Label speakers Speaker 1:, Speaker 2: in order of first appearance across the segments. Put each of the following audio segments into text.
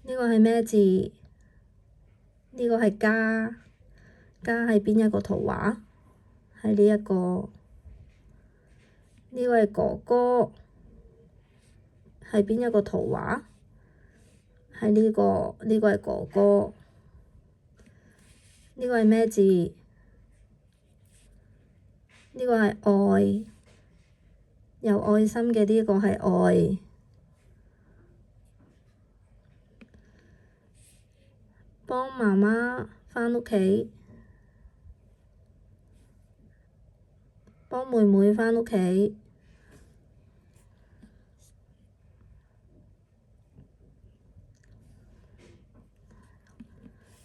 Speaker 1: 呢個係咩字？呢個係家，家係邊一個圖畫？係呢一個。呢個係哥哥，係邊一個圖畫？係呢個。呢個係哥哥。呢個係咩字？呢個係愛，有愛心嘅呢個係愛。幫媽媽返屋企，幫妹妹返屋企。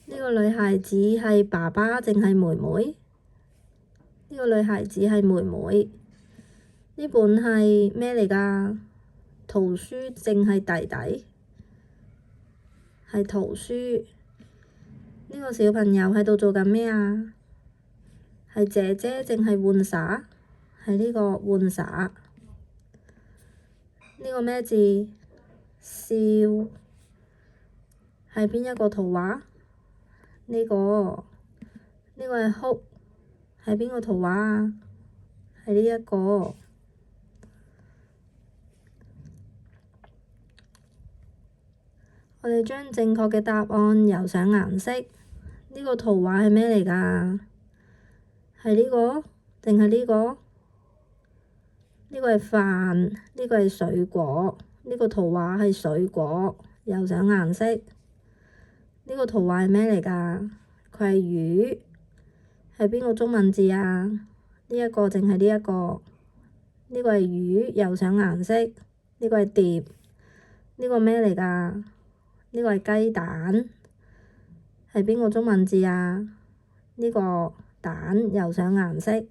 Speaker 1: 呢個女孩子係爸爸定係妹妹？呢個女孩子係妹妹。呢本係咩嚟㗎？圖書定係弟弟？係圖書。呢個小朋友喺度做緊咩啊？係姐姐定係玩耍？係呢個玩耍。呢個咩字？笑。係邊一個圖畫？呢個。呢個係哭。係邊個圖畫啊？係呢一個。我哋將正確嘅答案油上顏色。呢個圖畫係咩嚟㗎？係呢個定係呢個？呢個係飯，呢個係水果。呢個圖畫係水果，油上顏色。呢個圖畫係咩嚟㗎？佢係魚。係邊個中文字啊？呢一個定係呢一個？呢個係魚，油上顏色。呢個係碟。呢個咩嚟㗎？呢個係雞蛋。係邊個中文字啊？呢個蛋，油上顏色。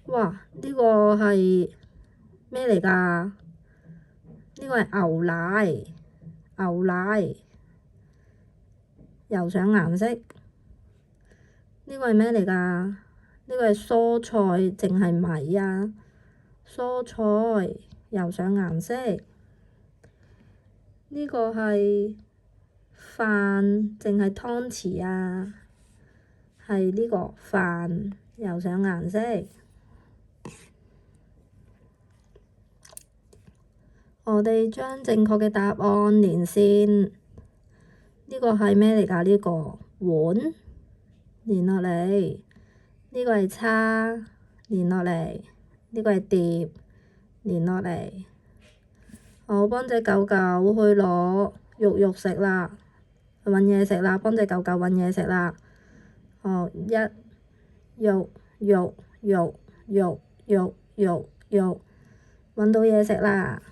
Speaker 1: 哇！呢個係咩嚟㗎？呢個係牛奶，牛奶，油上顏色。呢個係咩嚟㗎？呢個係蔬菜定係米啊？蔬菜，油上顏色。呢個係飯定係湯匙啊？係呢個飯，油上顏色。我哋將正確嘅答案連線。呢個係咩嚟㗎？呢個碗，連落嚟。呢個係叉，連落嚟。呢個係碟，連落嚟。我幫隻狗狗去攞肉食啦，去揾嘢食啦，幫隻狗狗揾嘢食啦。肉，揾到嘢食啦。